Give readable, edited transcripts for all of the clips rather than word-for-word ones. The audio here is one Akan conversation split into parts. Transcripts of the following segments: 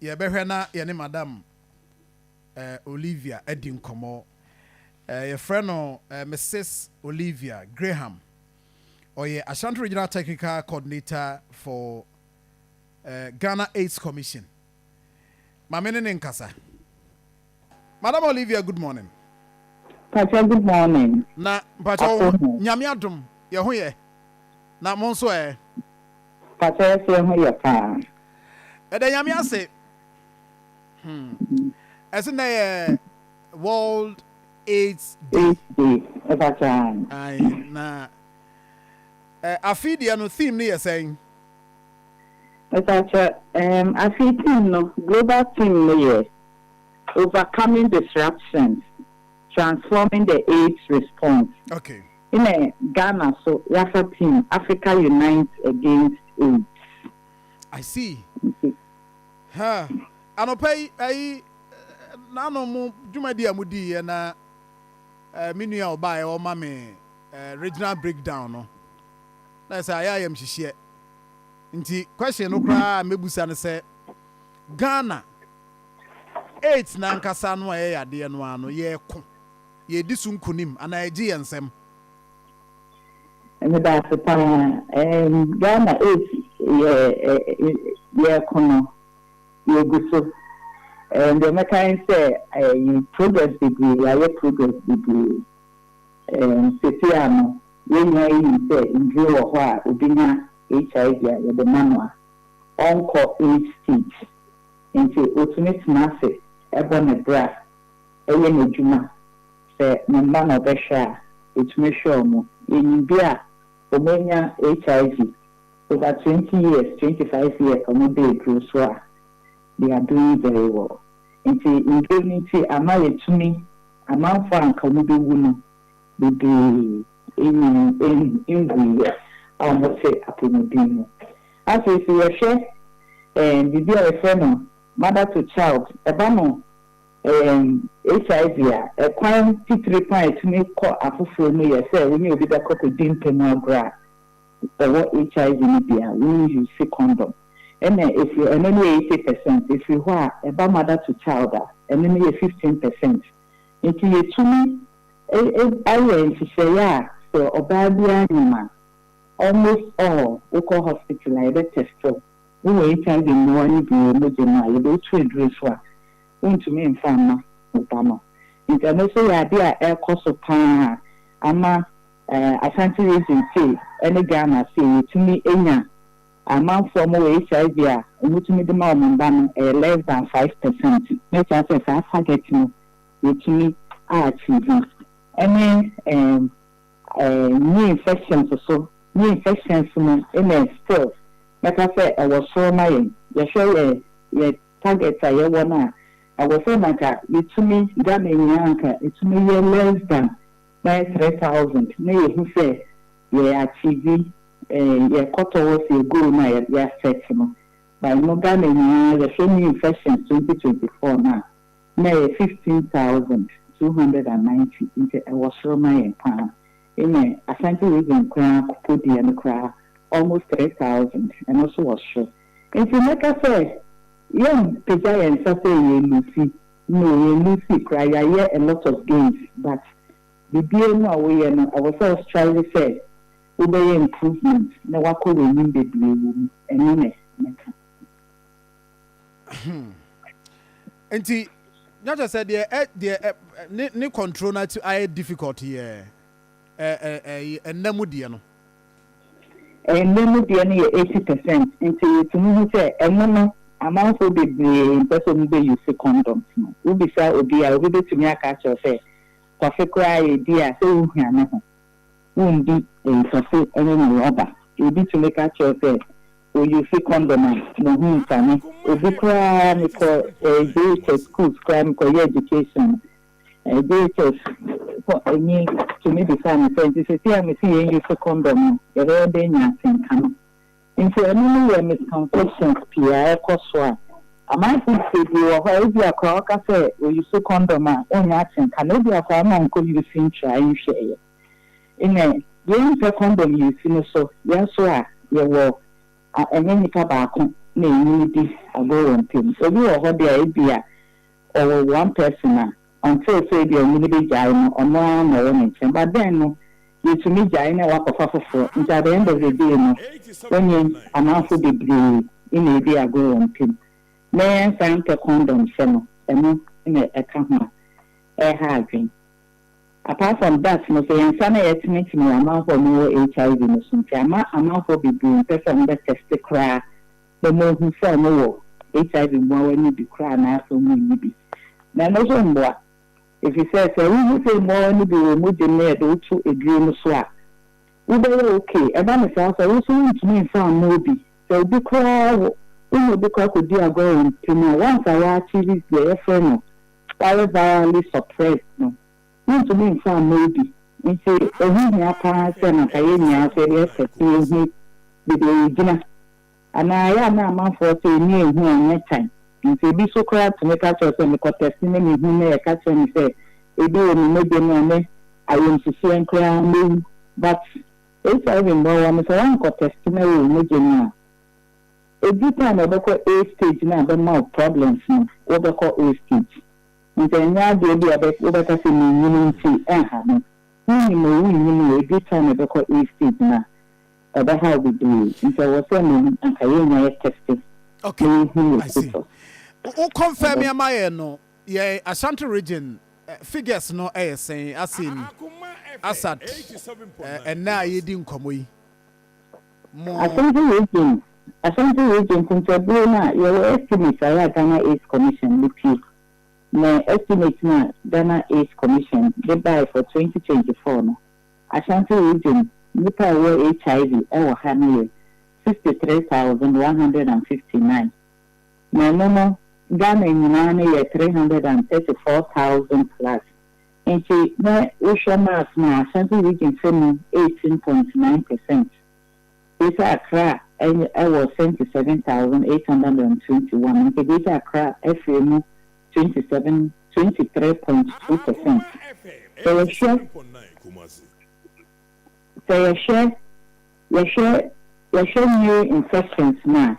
yɛbɛhwɛ na yɛne madam Olivia adi nkɔmmɔ. Your friend Mrs. Olivia Graham, or your Ashanti Regional Technical Coordinator for Ghana AIDS Commission. Mamene Nkasa. Madam Olivia, good morning. Pacha, good morning. Na Pacha, nyame adom, ye ho ye. Na mo nso Pacha, se ho ye pa. Ede nyame ase. Ese na World AIDS Day. Aye, na afidi no theme ni saying. Pacha, afidi no global theme no ye. Overcoming disruptions, transforming the AIDS response. Okay. In Ghana, so Rafa team, Africa unites against AIDS. I see. Ha. Anopai na no mo dwumadi amudi na minua oba e o ma me regional breakdown no. Na say ayam hihie. Nti question no kra mebusa ne say Ghana AIDS na nkasa no ye yade no ano ye ko ye di sunkunim ana eji yensem. And that's the time. Ghana AIDS ye kono ye guso. And the mechanic say progress degree, I progress degree. Setiano, when you say in Drew or what, Ubina HIV, the manual, on-call age stage, into ultimate massive, ebon bra, eyen ejuma, say, Mambano Besha, it's me show mo, in Bia, Omenia HIV, over 20 years, 25 years, on a day, they are doing very well. Into indemnity, amaya to me, a man for Uncle woman, would be in the almost say up in the dinner. As we see a share, and the dear friend, mother to child, a bano, HIV, a quite 3 to me call a full me, I say, when you be the couple dimple now, bra, what HIV media, when you see condom. And if you are only 80%, if you are about mother to child, and then 15%. Into you to me, I went to say, yeah, so Obabia Nima, almost all local hospital, I bet test for. We were HIV in one of the Mojana, you go to a dress for. Went to me in Fama, Obama. International idea, air cost of pan, Ama, Ashanti reason, say, any Ghana, say, to me, Enya. Amount from HIV, which made the moment less than 5%. Make us a targeting, which me are achieving. Any new infections or so, new infections in a still. Like I said, I was so my, you show your targets I wanna. I was so like it to me, that in Yanka, it to me less than 3,000. May who say, yeah, TV. Your quarter was a go now, your section. By no Ghana, the same infections 2024 now. May 15,290 into a washer and pound. In a Ashanti region, crown, put the and crowd almost 3,000 and also was sure. And so, like I said, young Pejay and Sassay, Lucy, cry, I hear a lot of games, but the BNO way and I was always trying to say. Obey improvement. Na wako we the blue and Enti, not just said the ne control na to I difficulty here. Namudia no. Namudia no 80%. Enti to me say no amount will be the person be use condoms. We be say obi a obi to me aka say kwafe kwa idea say hu hia na ho. Won't be a cafe any rubber. You need to make a choice. Or you see condom, no, Fanny. Or be crying for a DHS school, crime for your education. A DHS for a need to me the family. So, this is here, I'm seeing you for condom. You're all dangerous and come. And so, anyway, misconceptions, Pierre Coswa. I might think you or if you are crock, I say, or you see condom, on your accent, can be a farmer uncle you think try and share. In a young condom you finish so, yes, sir, you will, and then you come back. na enyi agoro mpem so bi wo ho de ebia or one person until say the only jai no ono na wo nchen but then no you to me jai na wakofa foforo at the end of the day no when you amount the degree in a day agoro mpem na san ke condom se no eno na eka ho ha adwen apart from that no say insana estimate no amount for no HIV no so amount for the person that test cry the more who say no HIV more when you be cry na so mu ni bi na no so mboa if you say we say more ni bi we mu de na do to edure no so a we be okay e ba me say we so ntumi fa no bi so bi cry we be cry could do agora ntumi once I achieve the friend no virally suppressed no ntumi fa no bi nti ehu ni apa say na kaye ni ase dey effective ehu bi dey gina ana ya na amanfo say ni ehu anya time nti bi so kra to make sure say me contest ni me hu na e ka say me say e be o me de no me ayem sisi enkra me but it's even more one so one contest na we me je ni a bit time e be ko a stage na be more problems no we be ko a stage nti nya de bi abe we be ka say me ni nti ha no ni mo ni a bit time e be ko a stage na about how we do it. And so I was saying, I tested. Okay, I see. Who confirm me, my no? Yeah, Ashanti region figures no saying as in Assad and now you didn't come away. Ashanti region, since your estimate, I had Ghana AIDS Commission with you. My estimate now, Ghana AIDS Commission, they buy for 2024. No, Ashanti region. Nipa wo HIV ewo hane 63,159 na no Ghana nyina na ye 334,000 plus nti na usho mass na Ashanti region femu 18.9%. Isa Accra ewo 77,821 nti Isa Accra femu 23.2%. So you share new infections now.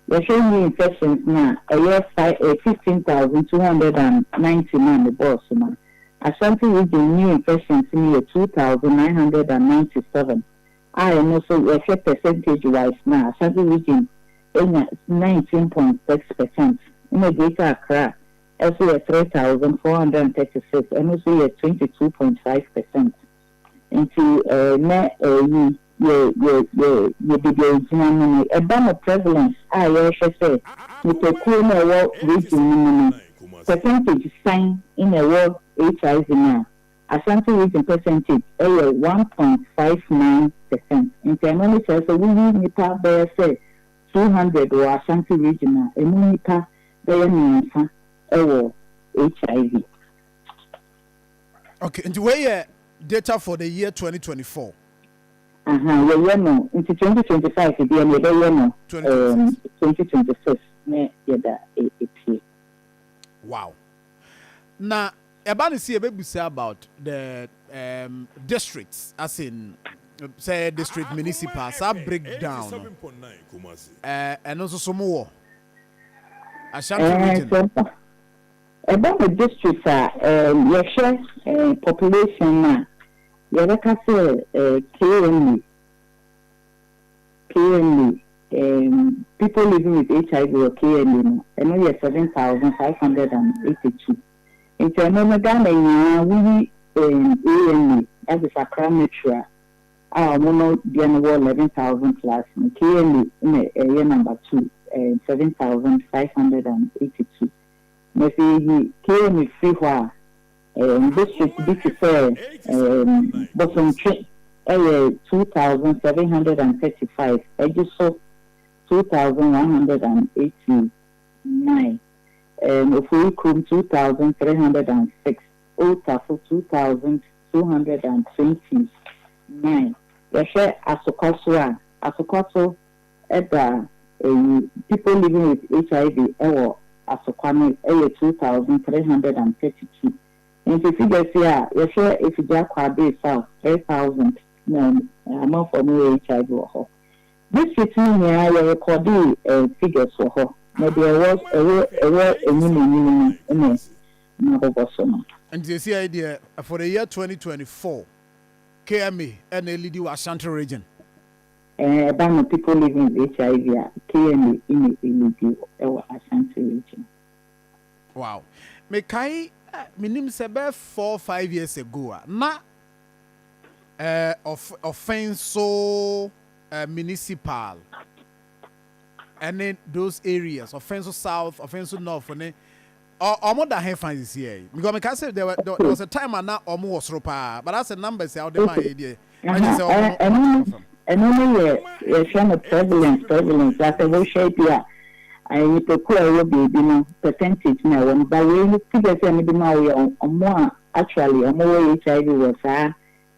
You share new infections now. A year 15,299 the boss man. Ashanti region new infections in year 2,997. I know so you share percentage wise now. Ashanti region in 19.6%. In the Greater Accra, also 3,436, and also 22.5%. Into na you a ban prevalence I should say with a cool region percentage sign in a world HIV now. Ashanti region percentage 1.59%. In terms of we need to say 200 or Ashanti region and we need to HIV. Okay, and the way data for the year 2024. Yeah, no. Into 2025, it be 2026. Wow. Now, about see a baby say about the districts, as in say district municipals, a breakdown. And also some more. Ashanti region. About the districts, your share population now. You have to say KNU, people living with HIV or KNU, and only 7,582. In terms of Ghana, we ANU, that is Accra Metro, mono Diana 11,000 plus, and KNU in area number 2, 7,582. Maybe KNU free where. District BT4, Boston 2,735, Ejiso 2,189, Ofuikum 2,306, Otafu 2,229. Yashe Asokwaso Eda people living with HIV Asokwano 2,332. And if you get here, you share if you just quite base out 3,000 amount for no HIV or district ni ya record figures for her. Maybe I was And you see idea for the year 2024, KMA and LD Ashanti region. About people living with HIV, KMA in the Ashanti region. Wow. Me kai minim sebe 4 5 years ago na offense so municipal and then those areas offense south offense north and almost that have fans here because me can say there was a time and now almost ropa but that's a number say out there my idea and only a prevalence that will shape here. I will be percentage now, but we figure more actually, more HIV was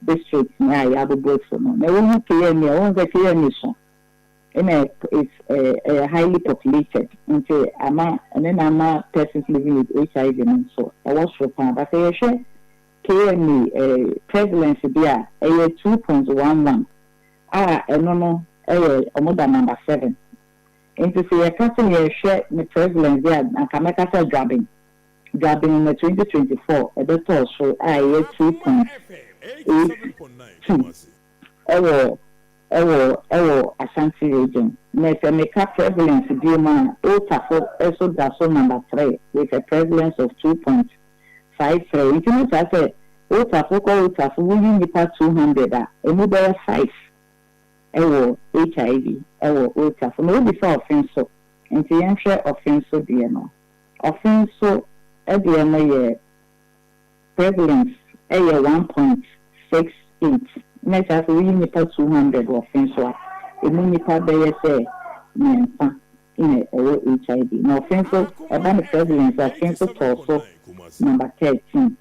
district now. I have a both for no. They won't clear me. I won't clear me so. And it's a highly populated. And then I'm persons living with HIV and so I was for time. But I share clear me prevalence there. 2.11. And no, more than number 7. And to say a customer share the prevalence there, and Kamaka grabbing in the 2024, a better so I 2.82. Ashanti region. Next, a make up prevalence dear man, Otafo, also Daso number 3, with a prevalence of 2.53. Intimate, I said, Otafo, we need 200, a mobile 5. HIV, Otafo. No before offense so. And the answer offense so dear no. Offense so at the end prevalence 1.68. Next as we need 200 offense so. We need to say in HIV. No offense so about the prevalence offense also number 13.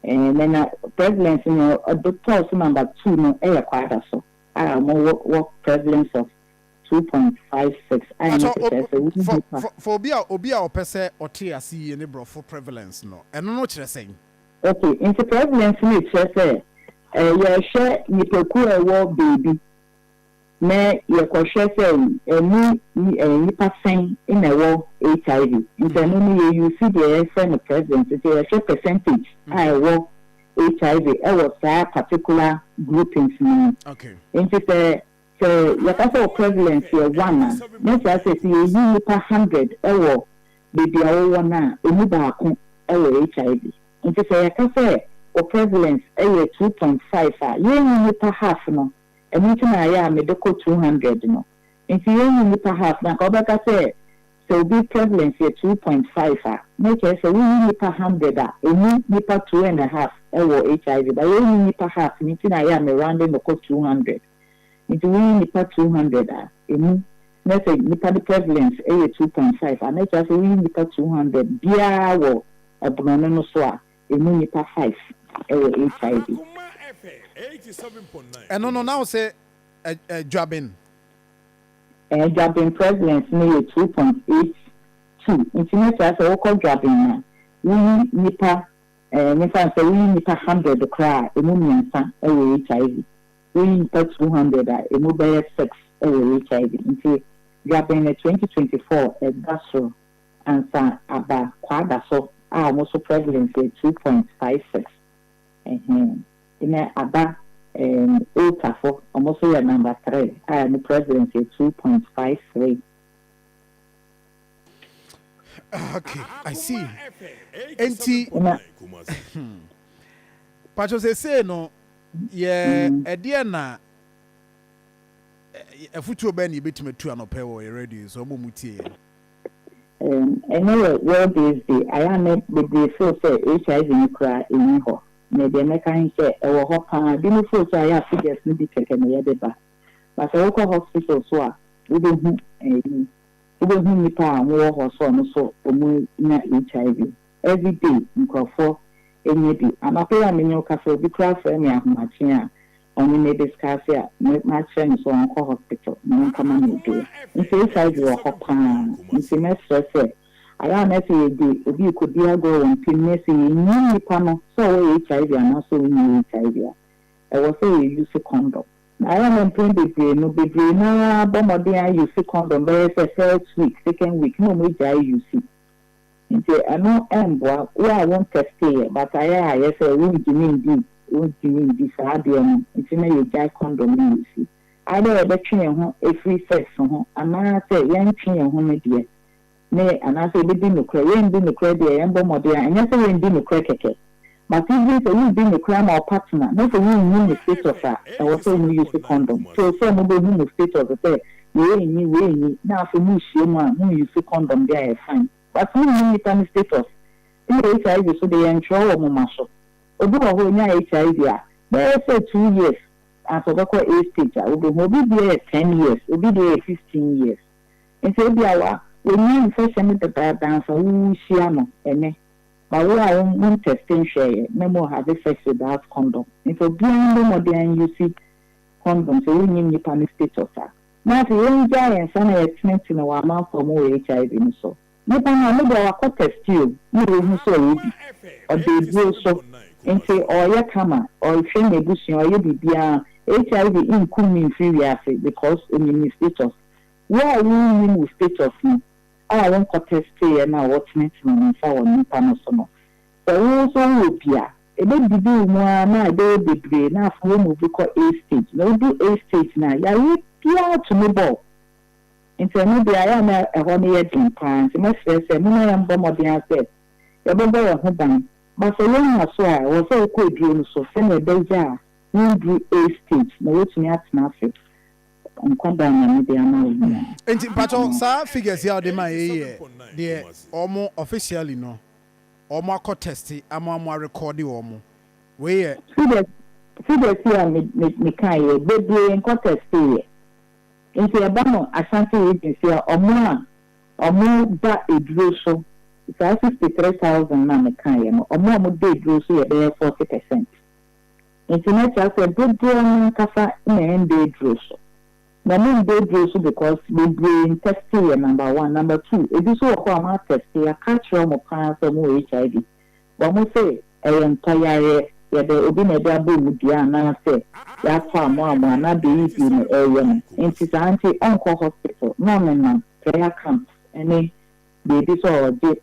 And then prevalence the number 2 no quite so. More prevalence of 2.56. I am for Obia or Pese or TRC any bro for prevalence no. And no what you're saying. Okay, into prevalence me say you share nipoku war baby. Me you ko share say nipa sen in a war HIV. Into no you see the friend prevalence it is a percentage. I war HIV was a particular groupings. Okay. Into the your prevalence here one. Next I say you per 100 baby one back HIV. Into say I say or prevalence 2.5 you per half no. And meeting I am medical 200 no. Into you per half now go back I say so be prevalence here 2.5 make I say we need per 100 and you per 2.5 HIV but you need per half meeting I am around the 200 into we need per 200 and let's say the prevalence 2.5 and let's say we need per 200 bia wo abnono so and need per 5 HIV 87.9 and no now say jabbing jabbing prevalence near 2.82. Intimate as a local jabbing. We nipa, nipa say we nipa 100 cry, a woman son, HIV. We nipa 200, a mobile 6, HIV. Into jabbing 2024, a dasso, and son, aba, quadasso, almost prevalence 2.56. In a aba. Otafo almost your number 3 and the presidency 2.53. Okay, I see. NT Pacho say no yeah Ediana a future ben you bet me to an opera radio so mutie. Anyway, well this day I am the so say HIV in cry in ho. Maybe I can say our hopper didn't force I have figures in the taken the other. But I local hospital so we don't need power more or so in HIV. Every day in Crawford, any day. I'm a player in your cafe, be craft for me, I'm here. Only may discuss here, my friends on hospital, no common do. In case I do a hopper, in semester say. I am a you could be a go and pin messy in panel, so HIV and also in HIV. I was say you use a condom. I am mpɛn bebree na bɔmmɔden use condom bɛyɛ sɛ first week second week na ɔmo gya use nti ɛno ɛmboa wo a wɔn teste but ayɛ a yɛ sɛ wɔntumi ndi saa adeɛ no nti na yɛgya condom no use ayɛ yɛbɛtwe yɛn ho efiri sex ho anaasɛ yɛntwe yɛn ho no deɛ ne anaasɛ yɛbɛdi nokora yɛndi nokora deɛ yɛn bɔmmɔden a ɛnyɛ sɛ yɛndi nokora kɛkɛ. But even if you be a crime or partner, not for you in the state of that, I was saying you use a condom. So, some of the state of the say, you now for me, she who use a condom, there is fine. But you need any status. In HIV, so they enjoy a muscle. Although when you're HIV, there say 2 years, and so that's what age stage, I will be there 10 years, will be there 15 years. And so, when you infection with the bad dancer, who she and but we are one testing share, no more have sex without condom. And so, being no more than you see condom, so we need panic status. Now, the young giants and I explain to our mouth for more HIV. So, no, I test you, you will so or they do so, and say, or your camera, or train a bush, or you be HIV in coming free because in status. Where are you in with status? I won't contest here now. What's next on for new panosono. So also will be a baby do more now. They be brave now for move call A stage. No do A stage now. Ya we peer to me ball. Into maybe I am a honey yet in pants. My friend said, "No, I am bombardier said. The bomber of her band." But so long as I was so cool dream so send a day jar. We do A stage. No, what's me at nothing. Enti pato sa figures ya de ma ye de omo officially no omo akọ test amo record omo we ye figures ya me kan ye bebre enko test ye enti e ba no asante agency omo ba eduro so it's 63,000 na me kan ye no omo de eduro so ye be 40%. Internet has a good deal kafa na end eduro so. The main day also because we brain testing number 1, number 2. It is all about testing. I can't show more cancer, more HIV. But we say, I am tired. Yeah, the obine double with the answer. That's why more not be easy in the area. It is anti-uncle hospital. No, prayer camps. Any babies or did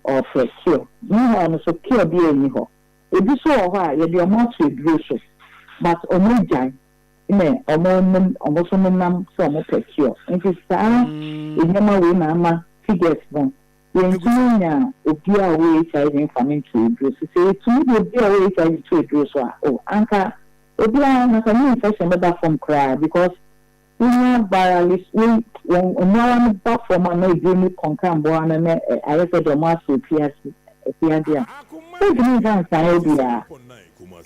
or for cure. No one so cure be anyhow. It is all why you're not with groceries. But only ne almost nam so mo pekio nti saa enyama we na ama figures bon yentunya obia we HIV information to do so to obia we HIV to do so anka obia na ka me infection be from cry because we have virus we one back from na do me konkan bo na na I said the mass PRC dia so the reason say obia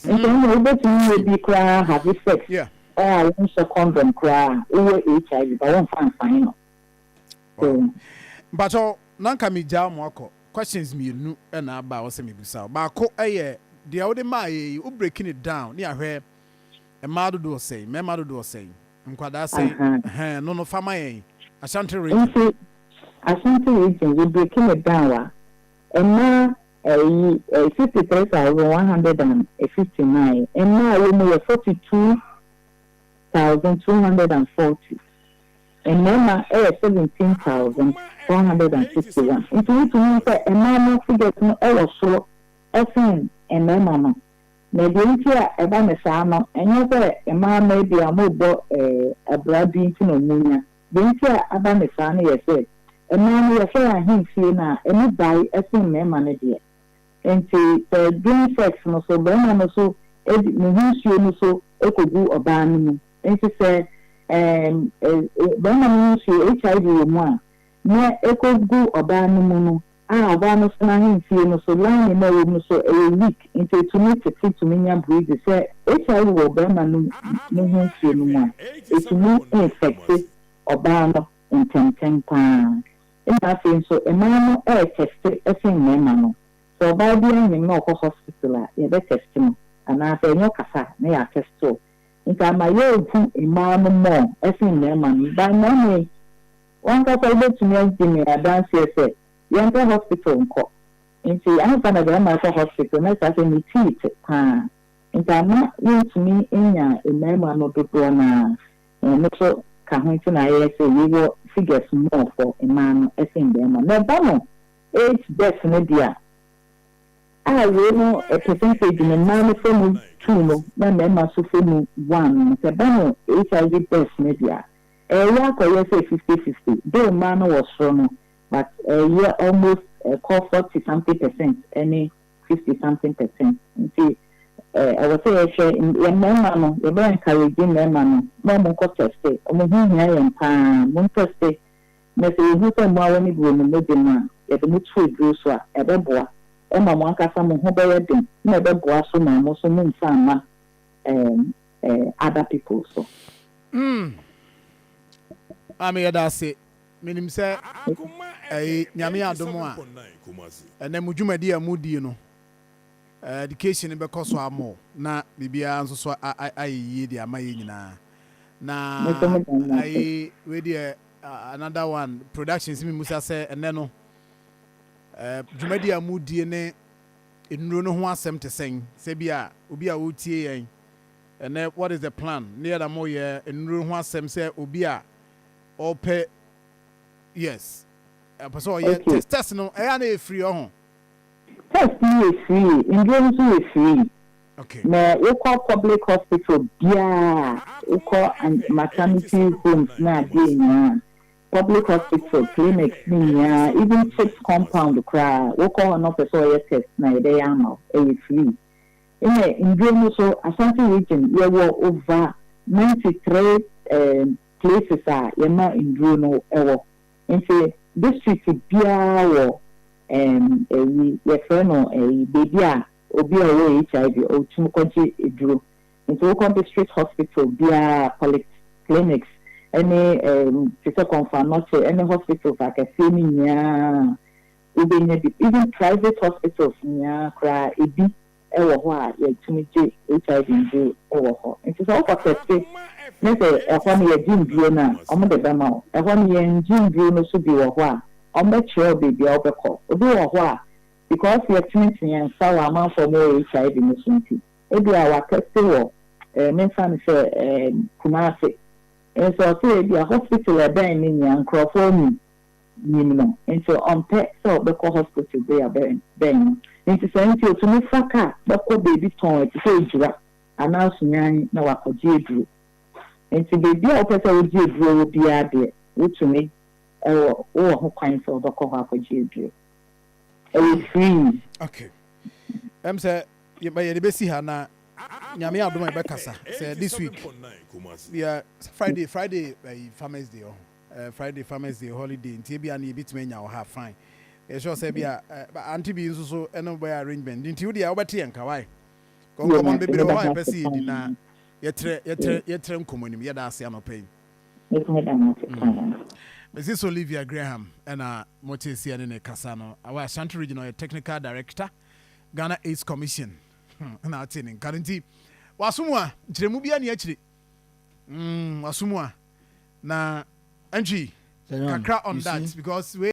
nti we betu we be cry have sex yeah. I want a condom cry over HIV, but I won't find so, but nanka mi ja mo akọ questions me nu na aba wo se me bisa ba ko the ode ma ye u breaking it down ne ahwe e ma do say me ma do say nkwada say no fama yen Ashanti region we breaking it down wa e ma 53,159 and now we 42,240 and then 17,461. It means that a man figures no also FN and then mama. Maybe here a banesano and you say a man may be a mobile a blood being to no munya. Then here a banesano, yes, a man will say him see now and you buy a thing me manager. And say doing sex no so ben so no so ekogu obanu. And she said, when I see HIV one, near echo go or ban Obama snapping feeling so long in the so a week into to meet the fit to me and breathe. They say HIV will burn no one. It's more infected Obama in 10 pounds. And I think so a man air tested a thing, man. So by the end, no hospital, yeah, that's testing. And I say, no, Casa, may I test so. Nka ma ye ofu imam mo esin na man ba na me wan ka fa be tumi azimi adance say yenta hospital nko nti an fa na be ma hospital na sa se ni tit pa Intama yintumi enya emema no dodo na no so ka ho nti na ye say we will figures more for a man in them na ba no age death no dia we know a percentage in man from 2 no na mema so from 1 se ba no HIV death no dia ya ko ye say 50-50 though man was strong but you almost call 40 something percent any 50 something percent nti I was saying, your mamma, the man carried in their man, no more contested, or maybe I am time, one tested. Message who can more any woman, no demand, yet the mutual grocer, a beboa, and my one customer who bear them, never boas so my most moon sama, other people. So, I mean, that's it. Meaning, say, Yamia Domoa, and then Mujuma dear Moody, you know. Education because so more na bibia nso so ayi dia amayi nyina na ayi we dey another one productions mi musa say ene no dwumadi amudie ne enuro no ho asem te sen se bia obi a wotie yen ene what is the plan near the mo ye enuro ho asem say obi a ope yes person ye test no e ya na free ho test is free, insurance is free. Okay. Na we call public hospital, yeah. We call and maternity homes na dey public hospital, clinics yeah. Even church compound cry. We call an officer test na dey am free. In Greenwich, so Ashanti region, we were over 93 places are in Greenwich. In district bia your friend or a baby obi away HIV or tumukoji edro into local district hospital via clinics any confirm not any hospitals like a senior even private hospitals nya cry ebi ewo ho a ye tumuji HIV do ewo ho into so for test me say e ho ne ye jimbuo na omo de bema o e ho ne ye jimbuo no so bi wo ho a omo chere baby obeko obi wo ho a because we are treating and so amount for more HIV in the city. Ebi our test mention say Kumasi. And so say the hospital are being in Crawford minimum. And so on pet so the hospital they are being. Into saying to me faka, but baby tone to say jura. Announce nyan na wako jidru. And to baby opesa jidru will be there. Which to me who kinds of the wako jidru. Free. Okay. Say you by the best na nyame adoma be kasa say this week yeah Friday Farmers Day Friday Farmers Day holiday nti bia na ebitime nya wo ha fine e sure say bia anti bi nso so eno boy arrangement nti wo dia wo bete enka why come be bere why person di na yetre nkomonim ye da ase anopai Mrs. Olivia Graham and Motesi and Kasano, our Ashanti Regional Technical Director, Ghana AIDS Commission. Now, currently, Wasumwa, Tremubian Yachri. Wasumwa. Na, Angie, kakra on that because we